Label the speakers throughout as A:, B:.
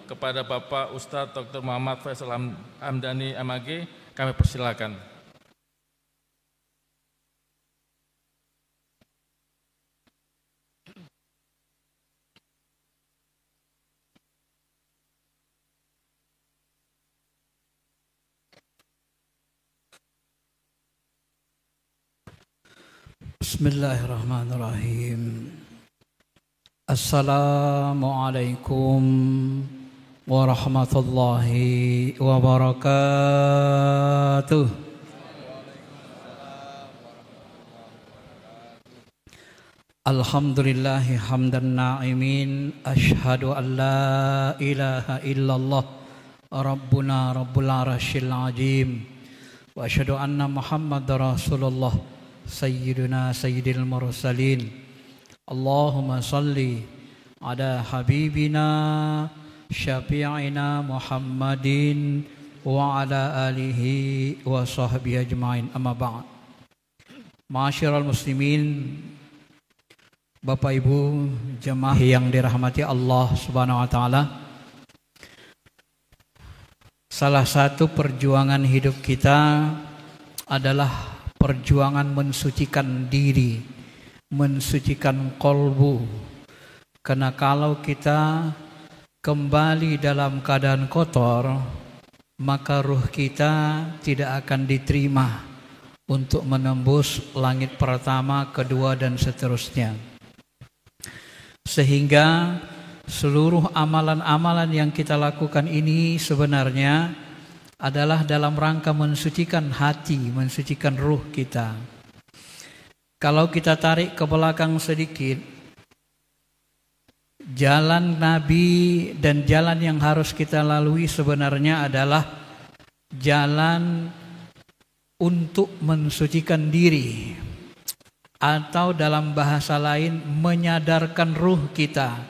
A: Kepada Bapak Ustadz Dr. Muhammad Faisal Hamdani MAG, kami persilakan.
B: Bismillahirrahmanirrahim. Assalamualaikum warahmatullahi wabarakatuh. Alhamdulillahi hamdan na'imin. Ashhadu an la ilaha illallah Rabbuna Rabbul Arsyil Azim. Wa ashhadu anna Muhammadar Rasulullah Sayyiduna Sayyidil Mursalin. Allahumma salli ala habibina syafi'ina Muhammadin wa ala alihi wa sahbihi ajma'in, amma ba'd. Ma'asyiral muslimin, Bapak Ibu jemaah yang dirahmati Allah Subhanahu wa taala. Salah satu perjuangan hidup kita adalah perjuangan mensucikan diri, mensucikan kolbu. Karena kalau kita kembali dalam keadaan kotor, maka ruh kita tidak akan diterima untuk menembus langit pertama, kedua, dan seterusnya. Sehingga seluruh amalan-amalan yang kita lakukan ini sebenarnya adalah dalam rangka mensucikan hati, mensucikan ruh kita. Kalau kita tarik ke belakang sedikit, jalan Nabi dan jalan yang harus kita lalui sebenarnya adalah jalan untuk mensucikan diri, atau dalam bahasa lain menyadarkan ruh kita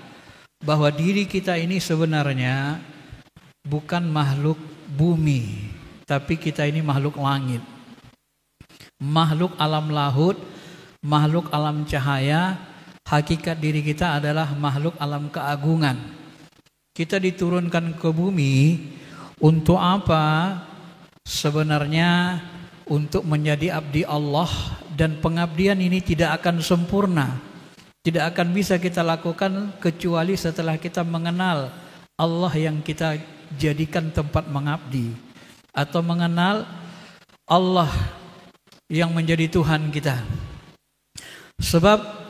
B: bahwa diri kita ini sebenarnya bukan makhluk bumi, tapi kita ini makhluk langit, makhluk alam laut, makhluk alam cahaya. Hakikat diri kita adalah makhluk alam keagungan. Kita diturunkan ke bumi untuk apa? Sebenarnya untuk menjadi abdi Allah, dan pengabdian ini tidak akan sempurna, tidak akan bisa kita lakukan kecuali setelah kita mengenal Allah yang kita jadikan tempat mengabdi, atau mengenal Allah yang menjadi Tuhan kita. Sebab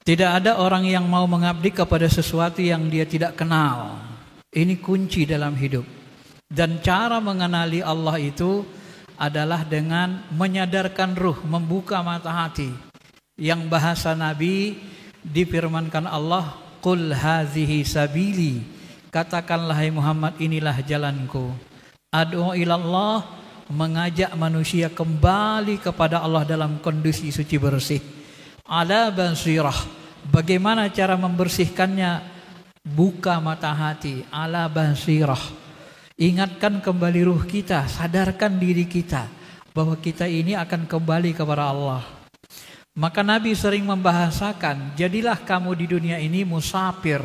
B: tidak ada orang yang mau mengabdi kepada sesuatu yang dia tidak kenal. Ini kunci dalam hidup. Dan cara mengenali Allah itu adalah dengan menyadarkan ruh, membuka mata hati. Yang bahasa Nabi difirmankan Allah, "Qul hazihi sabili." Katakanlah hai Muhammad, inilah jalanku. Ad'u ilallah, mengajak manusia kembali kepada Allah dalam kondisi suci bersih. Ala basirah, bagaimana cara membersihkannya? Buka mata hati. Ala basirah, ingatkan kembali ruh kita, sadarkan diri kita bahwa kita ini akan kembali kepada Allah. Maka Nabi sering membahasakan, jadilah kamu di dunia ini musafir,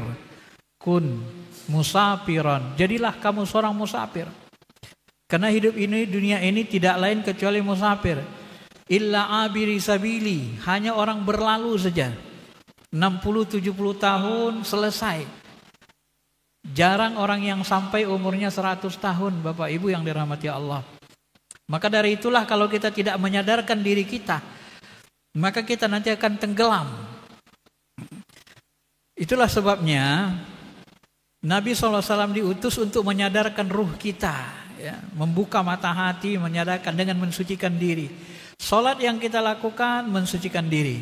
B: kun musafiran, jadilah kamu seorang musafir. Karena hidup ini, dunia ini tidak lain kecuali musafir. Illa abiri sabili, hanya orang berlalu saja. 60-70 tahun selesai. Jarang orang yang sampai umurnya 100 tahun, Bapak Ibu yang dirahmati Allah. Maka dari itulah kalau kita tidak menyadarkan diri kita, maka kita nanti akan tenggelam. Itulah sebabnya Nabi SAW diutus untuk menyadarkan ruh kita, ya, membuka mata hati, menyadarkan dengan mensucikan diri. Salat yang kita lakukan mensucikan diri.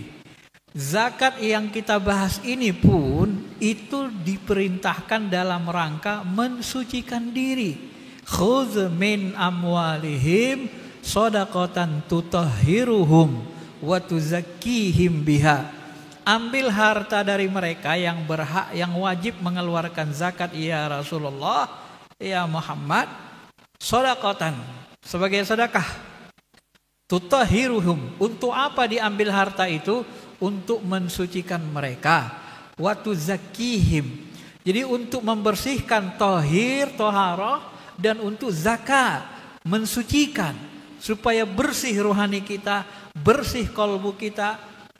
B: Zakat yang kita bahas ini pun itu diperintahkan dalam rangka mensucikan diri. Khudz min amwalihim shadaqatan tutahhiruhum wa tuzakkihim biha. Ambil harta dari mereka yang berhak, yang wajib mengeluarkan zakat, ya Rasulullah, ya Muhammad, shadaqatan, sebagai sedekah. Tutahhiruhum, untuk apa diambil harta itu? Untuk mensucikan mereka. Wa tuzakkihim, Jadi untuk membersihkan tohir, toharoh, dan untuk zakat, mensucikan supaya bersih rohani kita, bersih kalbu kita.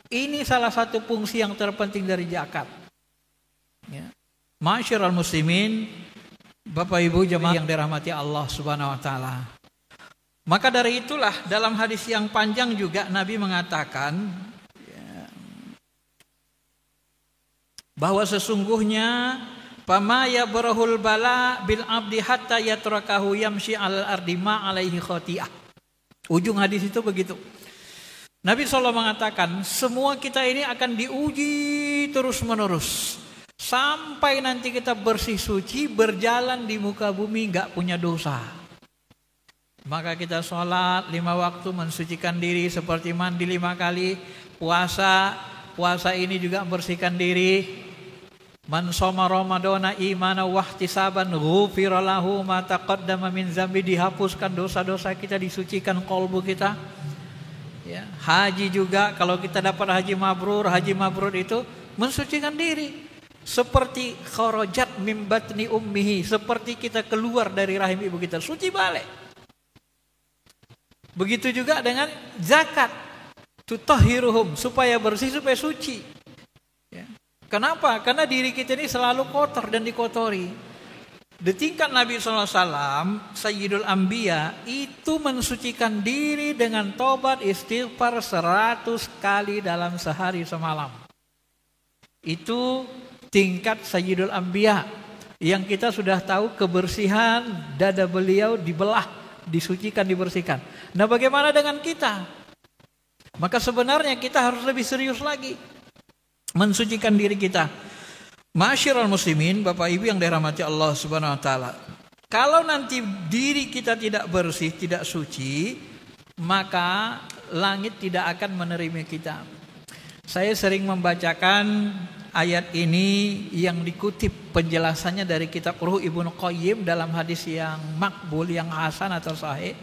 B: Ini salah satu fungsi yang terpenting dari zakat. Ya. Ma'asyiral muslimin, Bapak Ibu jemaah yang dirahmati Allah Subhanahu wa taala. Maka dari itulah dalam hadis yang panjang juga Nabi mengatakan bahwa sesungguhnya pama yabrahul bala bil abdi hatta yatrakahu yamshi al ardi ma alaihi khati'ah. Ujung hadis itu begitu. Nabi SAW mengatakan semua kita ini akan diuji terus menerus sampai nanti kita bersih suci, berjalan di muka bumi gak punya dosa. Maka kita sholat 5 waktu, mensucikan diri seperti mandi 5 kali. Puasa ini juga membersihkan diri. Man shoma ramadhana imana wahtisaban ghufira lahu ma taqaddama min dzambi, dihapuskan dosa-dosa kita, disucikan qalbu kita. Ya, haji juga kalau kita dapat haji mabrur itu mensucikan diri. Seperti kharajat mim batni ummihi, seperti kita keluar dari rahim ibu kita, suci balik. Begitu juga dengan zakat, tutahhiruhum, supaya bersih, supaya suci. Ya. Kenapa? Karena diri kita ini selalu kotor dan dikotori. Di tingkat Nabi SAW, Sayyidul Anbiya itu mensucikan diri dengan tobat istighfar 100 kali dalam sehari semalam. Itu tingkat Sayyidul Anbiya yang kita sudah tahu kebersihan dada beliau dibelah, disucikan, dibersihkan. Nah, bagaimana dengan kita? Maka sebenarnya kita harus lebih serius lagi mensucikan diri kita. Ma'asyiral muslimin, Bapak Ibu yang dirahmati Allah Subhanahu wa taala. Kalau nanti diri kita tidak bersih, tidak suci, maka langit tidak akan menerima kita. Saya sering membacakan ayat ini yang dikutip penjelasannya dari kitab Ruh Ibnu Qayyim dalam hadis yang makbul, yang hasan atau sahih.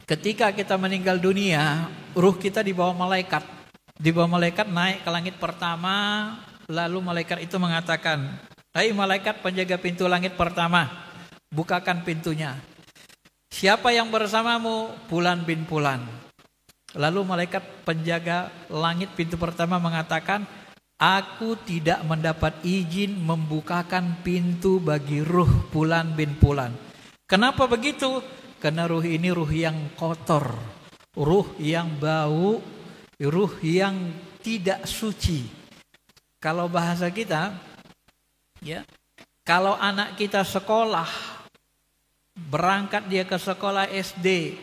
B: Ketika kita meninggal dunia, ruh kita dibawa malaikat. Dibawa malaikat naik ke langit pertama, lalu malaikat itu mengatakan, "Hai malaikat penjaga pintu langit pertama, bukakan pintunya. Siapa yang bersamamu? Fulan bin Fulan." Lalu malaikat penjaga langit pintu pertama mengatakan, "Aku tidak mendapat izin membukakan pintu bagi ruh Fulan bin Fulan." Kenapa begitu? Karena ruh ini ruh yang kotor, ruh yang bau, ruh yang tidak suci. Kalau bahasa kita, ya, kalau anak kita sekolah, berangkat dia ke sekolah SD,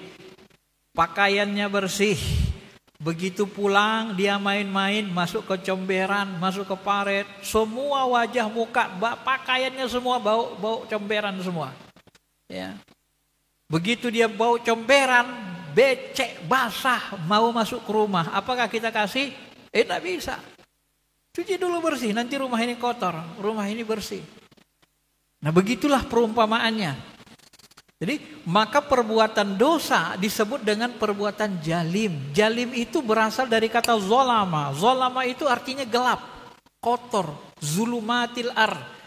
B: pakaiannya bersih, begitu pulang dia main-main, masuk ke comberan, masuk ke paret, semua wajah muka, pakaiannya semua bau comberan semua. Ya. Begitu dia bau comberan, becek, basah, mau masuk ke rumah, apakah kita kasih? Tidak bisa. Cuci dulu bersih, nanti rumah ini kotor, rumah ini bersih. Nah, begitulah perumpamaannya. Jadi maka perbuatan dosa disebut dengan perbuatan jalim. Jalim itu berasal dari kata zolama. Zolama itu artinya gelap, kotor. Zulumatil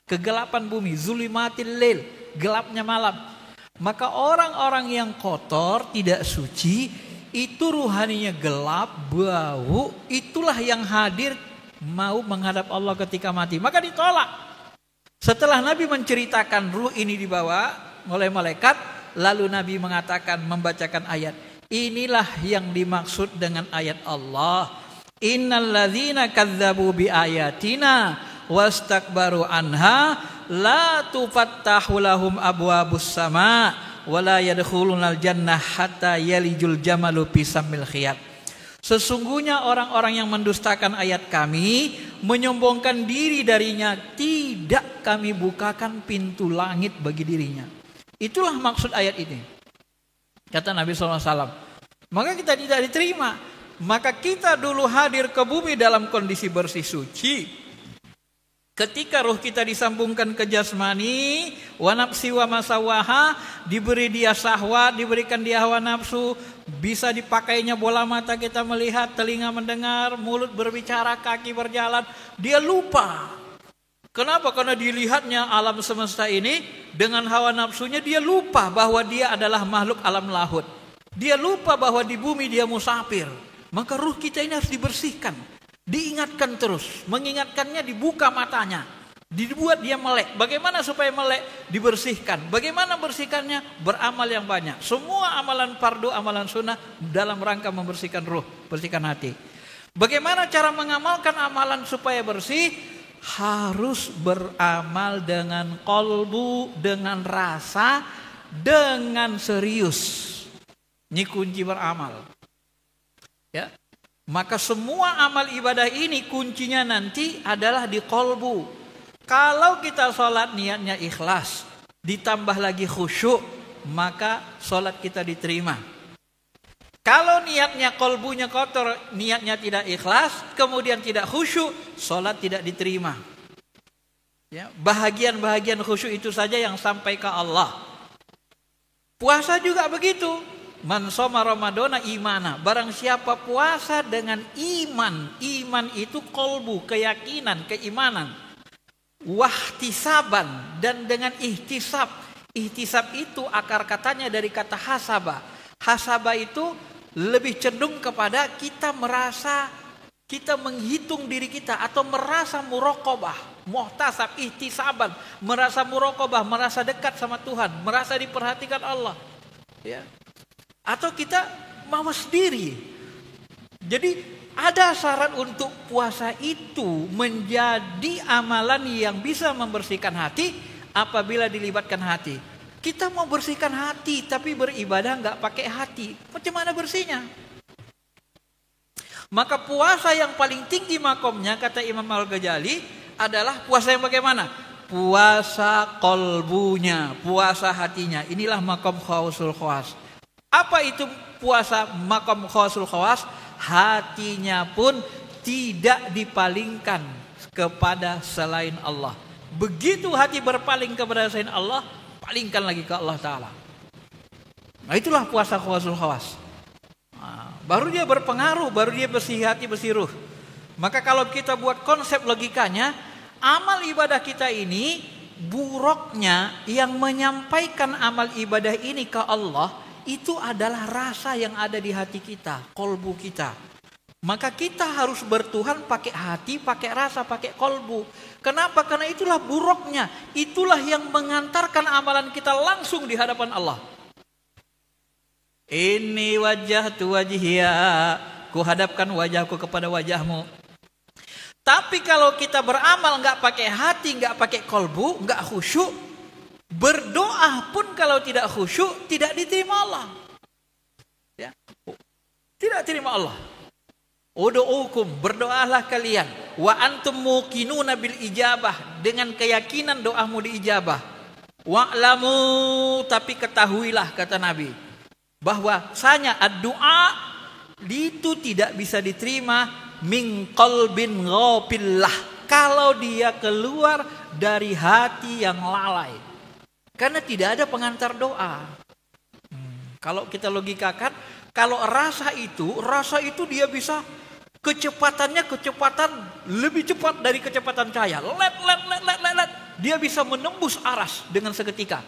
B: kegelapan bumi. Zulumatil lil, gelapnya malam. Maka orang-orang yang kotor, tidak suci, itu ruhaninya gelap, bau. Itulah yang hadir mau menghadap Allah ketika mati. Maka ditolak. Setelah Nabi menceritakan ruh ini dibawa oleh malaikat, lalu Nabi mengatakan, membacakan ayat. Inilah yang dimaksud dengan ayat Allah. Innalladzina kadzdzabu biayatina wastakbaru anha la tufattahu lahum abwabus sama wa la yadkhulunal jannah hatta yalijul jamalu fi sammil khiyat. Sesungguhnya orang-orang yang mendustakan ayat kami, menyombongkan diri darinya, tidak kami bukakan pintu langit bagi dirinya. Itulah maksud ayat ini. Kata Nabi SAW. Maka kita tidak diterima. Maka kita dulu hadir ke bumi dalam kondisi bersih suci. Ketika ruh kita disambungkan ke jasmani, wa nafsi wa masawaha, diberi dia syahwat, diberikan dia hawa nafsu, bisa dipakainya bola mata kita melihat, telinga mendengar, mulut berbicara, kaki berjalan, dia lupa. Kenapa? Karena dilihatnya alam semesta ini dengan hawa nafsunya, dia lupa bahwa dia adalah makhluk alam lahut. Dia lupa bahwa di bumi dia musafir. Maka ruh kita ini harus dibersihkan, diingatkan terus, mengingatkannya, dibuka matanya, dibuat dia melek. Bagaimana supaya melek? Dibersihkan. Bagaimana bersihkannya? Beramal yang banyak. Semua amalan fardu, amalan sunnah dalam rangka membersihkan ruh, bersihkan hati. Bagaimana cara mengamalkan amalan supaya bersih? Harus beramal dengan qalbu, dengan rasa, dengan serius. Ini kunci beramal. Ya. Maka semua amal ibadah ini kuncinya nanti adalah di qalbu. Kalau kita sholat niatnya ikhlas, ditambah lagi khusyuk, maka sholat kita diterima. Kalau niatnya qalbunya kotor, niatnya tidak ikhlas, kemudian tidak khusyuk, sholat tidak diterima. Ya, bahagian-bahagian khusyuk itu saja yang sampai ke Allah. Puasa juga begitu. Man shoma ramadhana imana, barang siapa puasa dengan iman, iman itu qalbu, keyakinan, keimanan, wahtisaban, dan dengan ihtisab. Ihtisab itu akar katanya dari kata hasaba. Hasaba itu lebih cenderung kepada kita merasa, kita menghitung diri kita, atau merasa muraqabah, muhtasab, ihtisaban, merasa muraqabah, merasa dekat sama Tuhan, merasa diperhatikan Allah, ya. Atau kita mawas diri. Jadi ada syarat untuk puasa itu menjadi amalan yang bisa membersihkan hati apabila dilibatkan hati. Kita mau bersihkan hati tapi beribadah nggak pakai hati, macam mana bersihnya? Maka puasa yang paling tinggi makomnya, kata Imam Al-Ghazali, adalah puasa yang bagaimana? Puasa qalbunya, puasa hatinya. Inilah makom khawsul khawas. Apa itu puasa makom khawasul khawas? Hatinya pun tidak dipalingkan kepada selain Allah. Begitu hati berpaling kepada selain Allah, palingkan lagi ke Allah Ta'ala. Nah, itulah puasa khawasul khawas. Baru dia berpengaruh, baru dia bersih hati, bersih ruh. Maka kalau kita buat konsep logikanya, amal ibadah kita ini, buruknya yang menyampaikan amal ibadah ini ke Allah, itu adalah rasa yang ada di hati kita, kolbu kita. Maka kita harus bertuhan pakai hati, pakai rasa, pakai kolbu. Kenapa? Karena itulah buruknya. Itulah yang mengantarkan amalan kita langsung di hadapan Allah. Inni wajjahtu wajhiya, ku hadapkan wajahku kepada wajahmu. Tapi kalau kita beramal nggak pakai hati, nggak pakai kolbu, nggak khusyuk, berdoa pun kalau tidak khusyuk, tidak diterima Allah. Ya. Tidak terima Allah. Ud'ukum, berdoalah kalian. Wa antum muqinuna bil ijabah, dengan keyakinan doamu diijabah. Wa'lamu, tapi ketahuilah, kata Nabi, bahwasanya ad-du'a itu tidak bisa diterima min qalbin ghafillah, kalau dia keluar dari hati yang lalai. Karena tidak ada pengantar doa. Kalau kita logikakan, kalau rasa itu dia bisa kecepatannya lebih cepat dari kecepatan cahaya. Let. Dia bisa menembus aras dengan seketika.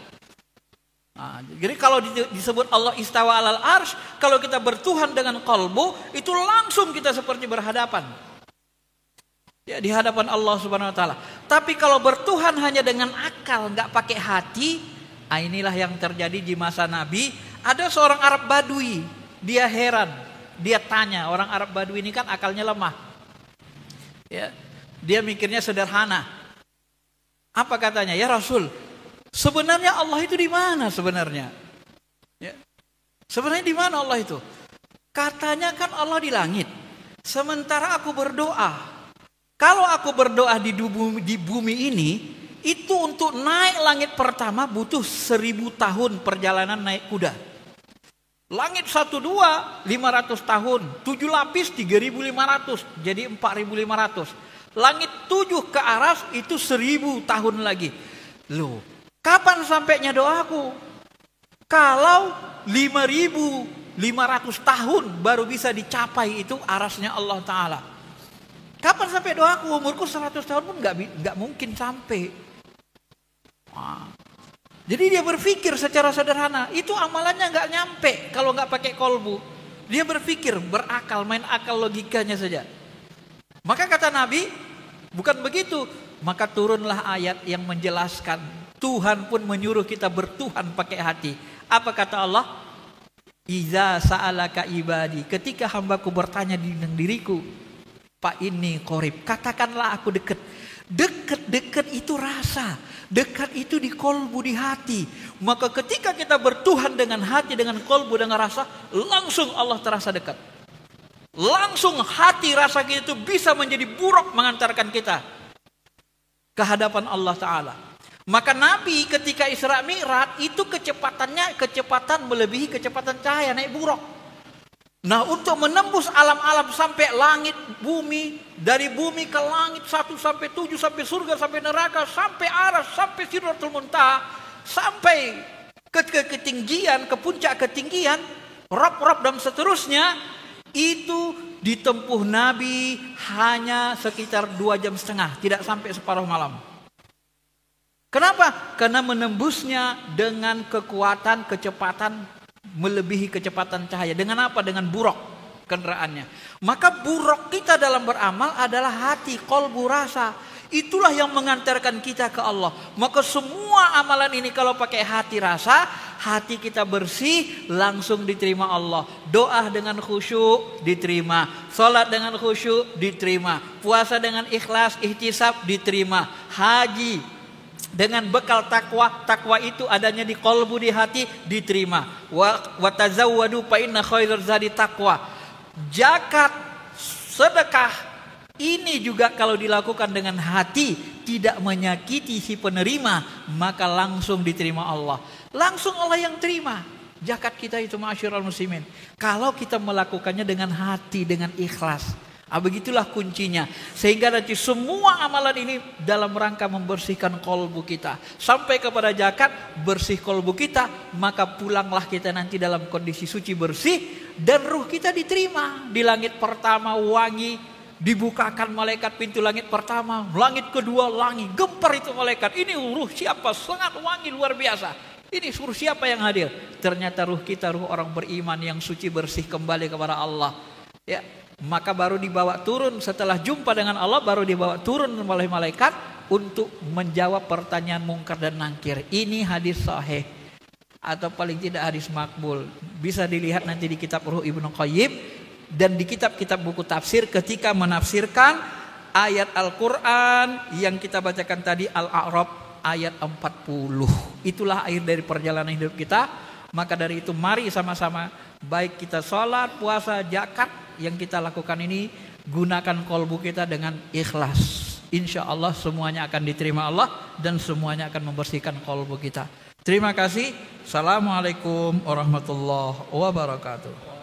B: Nah, jadi kalau disebut Allah istawa alal arsh, kalau kita bertuhan dengan qalbu, itu langsung kita seperti berhadapan. Ya, di hadapan Allah Subhanahu wa taala. Tapi kalau bertuhan hanya dengan akal, enggak pakai hati, inilah yang terjadi di masa Nabi. Ada seorang Arab Badui, dia heran, dia tanya, orang Arab Badui ini kan akalnya lemah. Ya, dia mikirnya sederhana. Apa katanya? Ya Rasul, sebenarnya Allah itu di mana sebenarnya? Ya. Sebenarnya di mana Allah itu? Katanya kan Allah di langit. Sementara aku berdoa. Kalau aku berdoa di bumi ini, itu untuk naik langit pertama butuh 1000 tahun perjalanan naik kuda. Langit 1, 2, 500 tahun. 7 lapis 3.500, jadi 4.500. Langit 7 ke aras itu 1000 tahun lagi. Loh, kapan sampainya doaku? Kalau 5500 tahun baru bisa dicapai itu arasnya Allah Ta'ala. Kapan sampai doaku? Umurku 100 tahun pun nggak mungkin sampai. Wah. Jadi dia berpikir secara sederhana, itu amalannya nggak nyampe kalau nggak pakai kolbu. Dia berpikir, berakal, main akal logikanya saja. Maka kata Nabi, bukan begitu. Maka turunlah ayat yang menjelaskan. Tuhan pun menyuruh kita bertuhan pakai hati. Apa kata Allah? Iza sa'alaka ibadi. Ketika hambaku bertanya tentang diriku, Pak ini qorib. Katakanlah aku dekat. Dekat itu rasa. Dekat itu di kolbu, di hati. Maka ketika kita bertuhan dengan hati, dengan kolbu, dengan rasa, langsung Allah terasa dekat. Langsung hati rasa kita itu bisa menjadi buruk mengantarkan kita ke hadapan Allah Ta'ala. Maka Nabi ketika Isra Mi'raj itu kecepatan melebihi kecepatan cahaya, naik buruk. Nah, untuk menembus alam-alam sampai langit, bumi, dari bumi ke langit 1 sampai 7 sampai surga sampai neraka sampai aras sampai Sidratul Muntaha sampai ke ketinggian, ke puncak ketinggian, rob dan seterusnya, itu ditempuh Nabi hanya sekitar 2,5 jam, tidak sampai separuh malam. Kenapa? Karena menembusnya dengan kekuatan, kecepatan melebihi kecepatan cahaya. Dengan apa? Dengan buruk kendaraannya. Maka buruk kita dalam beramal adalah hati, kolbu, rasa. Itulah yang mengantarkan kita ke Allah. Maka semua amalan ini kalau pakai hati rasa, hati kita bersih, langsung diterima Allah. Doa dengan khusyuk diterima, salat dengan khusyuk diterima, puasa dengan ikhlas, ihtisab diterima, haji dengan bekal takwa itu adanya di kolbu, di hati, diterima. Wa tazawwadu fa inna khairaz zadi taqwa. Zakat, sedekah ini juga kalau dilakukan dengan hati, tidak menyakiti si penerima, maka langsung diterima Allah. Langsung Allah yang terima zakat kita itu, ma'asyiral muslimin. Kalau kita melakukannya dengan hati, dengan ikhlas. Begitulah kuncinya. Sehingga nanti semua amalan ini dalam rangka membersihkan kolbu kita. Sampai kepada zakat, bersih kolbu kita. Maka pulanglah kita nanti dalam kondisi suci, bersih. Dan ruh kita diterima. Di langit pertama wangi. Dibukakan malaikat pintu langit pertama. Langit kedua wangi. Gempar itu malaikat. Ini ruh siapa? Sangat wangi luar biasa. Ini suruh siapa yang hadir? Ternyata ruh kita, ruh orang beriman yang suci, bersih, kembali kepada Allah. Ya. Maka baru dibawa turun setelah jumpa dengan Allah, baru dibawa turun oleh malaikat untuk menjawab pertanyaan mungkar dan nangkir. Ini hadis sahih atau paling tidak hadis makbul. Bisa dilihat nanti di kitab Ruh Ibnu Qayyim dan di kitab-kitab buku tafsir ketika menafsirkan ayat Al-Quran yang kita bacakan tadi, Al-A'raf ayat 40. Itulah akhir dari perjalanan hidup kita. Maka dari itu mari sama-sama, baik kita sholat, puasa, zakat yang kita lakukan ini, gunakan kolbu kita dengan ikhlas. Insya Allah semuanya akan diterima Allah dan semuanya akan membersihkan kolbu kita. Terima kasih. Assalamualaikum warahmatullahi wabarakatuh.